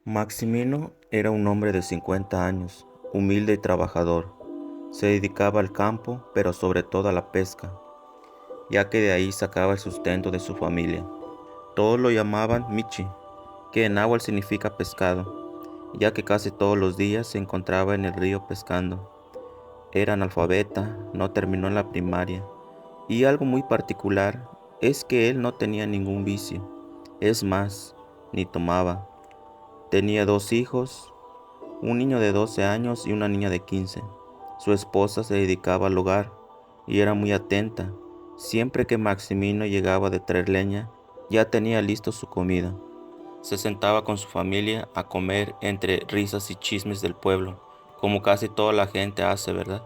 Maximino era un hombre de 50 años, humilde y trabajador. Se dedicaba al campo, pero sobre todo a la pesca, ya que de ahí sacaba el sustento de su familia. Todos lo llamaban Michi, que en náhuatl significa pescado, ya que casi todos los días se encontraba en el río pescando. Era analfabeta, no terminó en la primaria, y algo muy particular es que él no tenía ningún vicio. Es más, ni tomaba. Tenía dos hijos, un niño de 12 años y una niña de 15. Su esposa se dedicaba al hogar y era muy atenta. Siempre que Maximino llegaba de traer leña, ya tenía listo su comida. Se sentaba con su familia a comer entre risas y chismes del pueblo, como casi toda la gente hace, ¿verdad?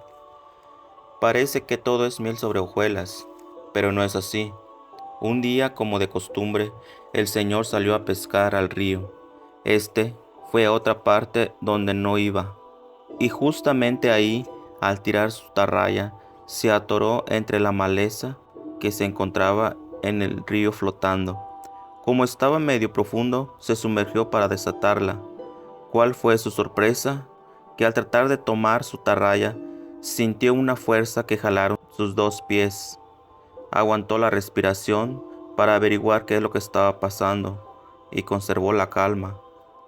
Parece que todo es miel sobre hojuelas, pero no es así. Un día, como de costumbre, el señor salió a pescar al río. Este fue a otra parte donde no iba, y justamente ahí, al tirar su tarraya, se atoró entre la maleza que se encontraba en el río flotando. Como estaba medio profundo, se sumergió para desatarla. ¿Cuál fue su sorpresa? Que al tratar de tomar su tarraya, sintió una fuerza que jalaron sus dos pies. Aguantó la respiración para averiguar qué es lo que estaba pasando y conservó la calma.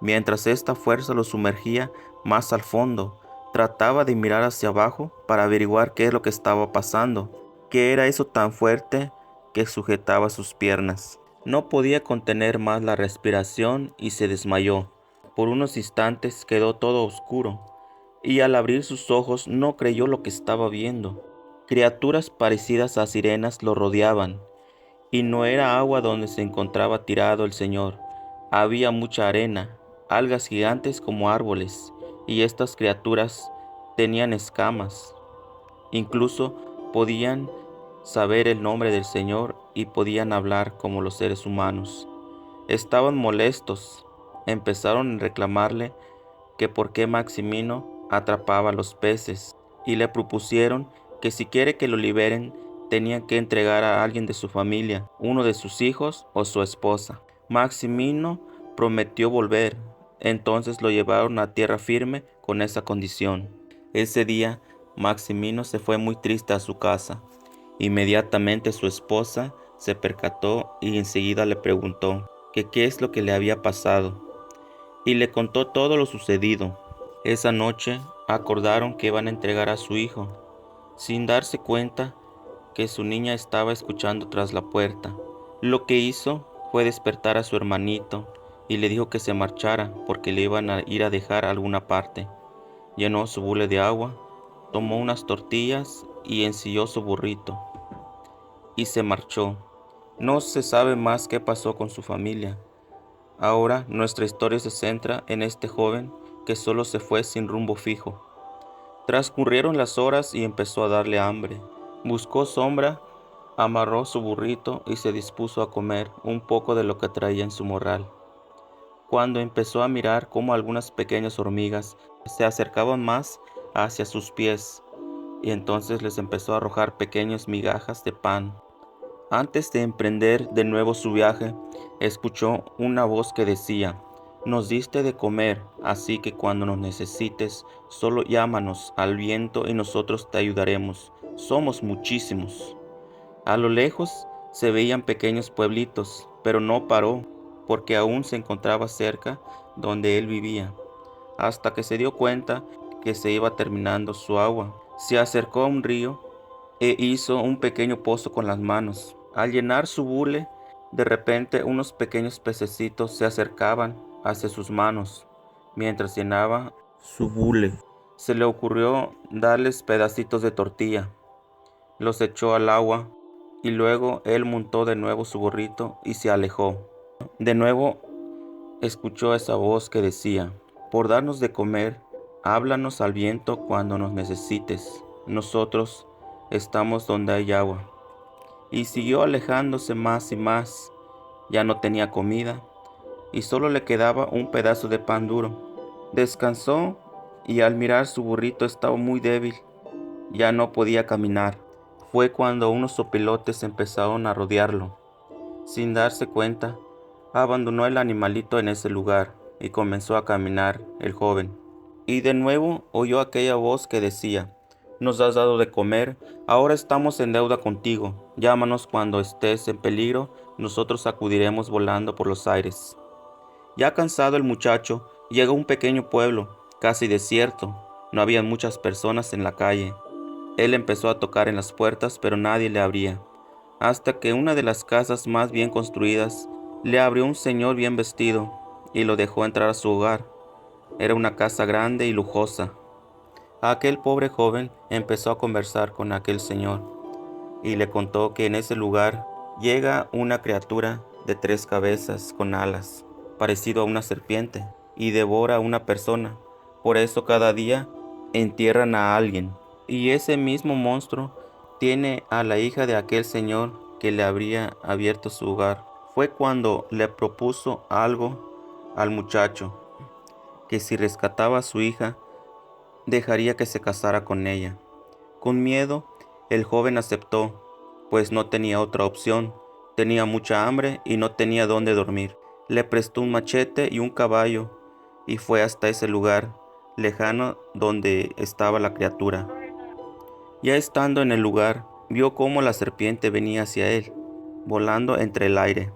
Mientras esta fuerza lo sumergía más al fondo, trataba de mirar hacia abajo para averiguar qué es lo que estaba pasando, qué era eso tan fuerte que sujetaba sus piernas. No podía contener más la respiración y se desmayó. Por unos instantes quedó todo oscuro, y al abrir sus ojos no creyó lo que estaba viendo. Criaturas parecidas a sirenas lo rodeaban, y no era agua donde se encontraba tirado el señor. Había mucha arena, algas gigantes como árboles, y estas criaturas tenían escamas. Incluso podían saber el nombre del Señor y podían hablar como los seres humanos. Estaban molestos, empezaron a reclamarle que por qué Maximino atrapaba los peces, y le propusieron que si quiere que lo liberen, tenían que entregar a alguien de su familia, uno de sus hijos o su esposa. Maximino prometió volver, entonces lo llevaron a tierra firme con esa condición. Ese día, Maximino se fue muy triste a su casa. Inmediatamente su esposa se percató y enseguida le preguntó que qué es lo que le había pasado, y le contó todo lo sucedido. Esa noche acordaron que iban a entregar a su hijo, sin darse cuenta que su niña estaba escuchando tras la puerta. Lo que hizo fue despertar a su hermanito y le dijo que se marchara porque le iban a ir a dejar a alguna parte. Llenó su bule de agua, tomó unas tortillas y ensilló su burrito y se marchó. No se sabe más qué pasó con su familia. Ahora nuestra historia se centra en este joven que solo se fue sin rumbo fijo. Transcurrieron las horas y empezó a darle hambre. Buscó sombra, amarró su burrito y se dispuso a comer un poco de lo que traía en su morral. Cuando empezó a mirar cómo algunas pequeñas hormigas se acercaban más hacia sus pies, y entonces les empezó a arrojar pequeñas migajas de pan. Antes de emprender de nuevo su viaje, escuchó una voz que decía: «Nos diste de comer, así que cuando nos necesites, solo llámanos al viento y nosotros te ayudaremos. Somos muchísimos». A lo lejos se veían pequeños pueblitos, pero no paró, porque aún se encontraba cerca donde él vivía, hasta que se dio cuenta que se iba terminando su agua. Se acercó a un río e hizo un pequeño pozo con las manos. Al llenar su bule, de repente unos pequeños pececitos se acercaban hacia sus manos. Mientras llenaba su bule, se le ocurrió darles pedacitos de tortilla. Los echó al agua y luego él montó de nuevo su burrito y se alejó. De nuevo escuchó esa voz que decía: «Por darnos de comer, háblanos al viento cuando nos necesites. Nosotros estamos donde hay agua». Y siguió alejándose más y más. Ya no tenía comida y solo le quedaba un pedazo de pan duro. Descansó y al mirar su burrito estaba muy débil. Ya no podía caminar. Fue cuando unos sopilotes empezaron a rodearlo. Sin darse cuenta, abandonó el animalito en ese lugar. y comenzó a caminar el joven. Y de nuevo oyó aquella voz que decía: Nos has dado de comer, ahora estamos en deuda contigo. Llámanos cuando estés en peligro, nosotros acudiremos volando por los aires. Ya cansado el muchacho, llegó a un pequeño pueblo, casi desierto. No había muchas personas en la calle. Él empezó a tocar en las puertas, pero nadie le abría, hasta que una de las casas más bien construidas le abrió un señor bien vestido y lo dejó entrar a su hogar. Era una casa grande y lujosa. Aquel pobre joven empezó a conversar con aquel señor y le contó que en ese lugar llega una criatura de 3 cabezas con alas, parecido a una serpiente, y devora a una persona. Por eso cada día entierran a alguien. Y ese mismo monstruo tiene a la hija de aquel señor que le habría abierto su hogar. Fue cuando le propuso algo al muchacho, que si rescataba a su hija, dejaría que se casara con ella. Con miedo, el joven aceptó, pues no tenía otra opción. Tenía mucha hambre y no tenía dónde dormir. Le prestó un machete y un caballo y fue hasta ese lugar lejano donde estaba la criatura. Ya estando en el lugar, vio cómo la serpiente venía hacia él, volando entre el aire.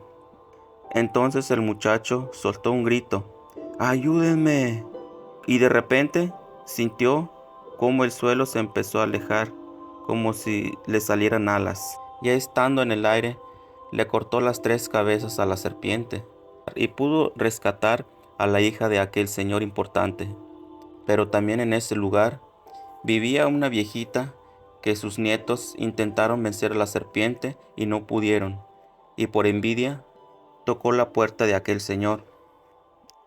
Entonces el muchacho soltó un grito: ¡Ayúdenme! Y de repente sintió cómo el suelo se empezó a alejar, como si le salieran alas. Ya estando en el aire, le cortó las 3 cabezas a la serpiente y pudo rescatar a la hija de aquel señor importante. Pero también en ese lugar vivía una viejita que sus nietos intentaron vencer a la serpiente y no pudieron, y por envidia tocó la puerta de aquel señor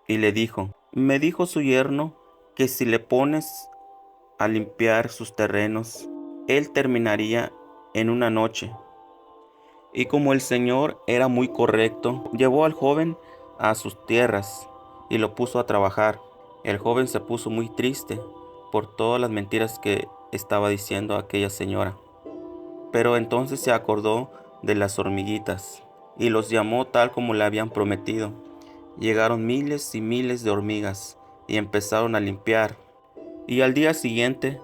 y le dijo: Me dijo su yerno que si le pones a limpiar sus terrenos, él terminaría en una noche. Y como el señor era muy correcto, llevó al joven a sus tierras y lo puso a trabajar. El joven se puso muy triste por todas las mentiras que estaba diciendo aquella señora. Pero entonces se acordó de las hormiguitas y los llamó tal como le habían prometido. Llegaron miles y miles de hormigas y empezaron a limpiar. Y al día siguiente,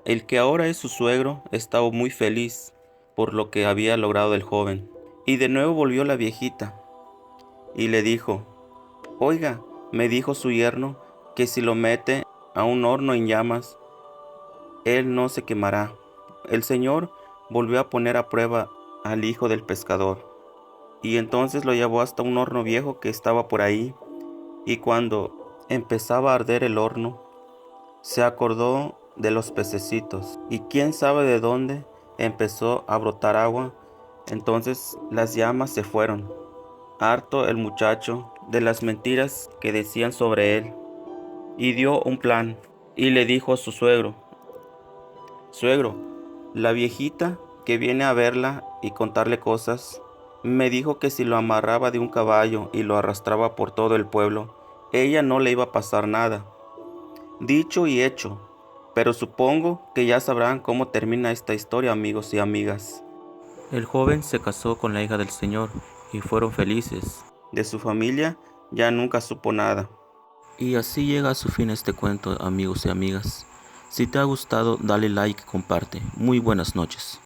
el que ahora es su suegro estaba muy feliz por lo que había logrado el joven. Y de nuevo volvió la viejita y le dijo: Oiga, me dijo su yerno que si lo mete a un horno en llamas, él no se quemará. El señor volvió a poner a prueba al hijo del pescador, y entonces lo llevó hasta un horno viejo que estaba por ahí, y cuando empezaba a arder el horno, se acordó de los pececitos, y quién sabe de dónde empezó a brotar agua. Entonces las llamas se fueron. Harto el muchacho de las mentiras que decían sobre él, y dio un plan, y le dijo a su suegro: Suegro, la viejita que viene a verla y contarle cosas, me dijo que si lo amarraba de un caballo y lo arrastraba por todo el pueblo, ella no le iba a pasar nada. Dicho y hecho, pero supongo que ya sabrán cómo termina esta historia, amigos y amigas. El joven se casó con la hija del señor y fueron felices. De su familia ya nunca supo nada. Y así llega a su fin este cuento, amigos y amigas. Si te ha gustado, dale like y comparte. Muy buenas noches.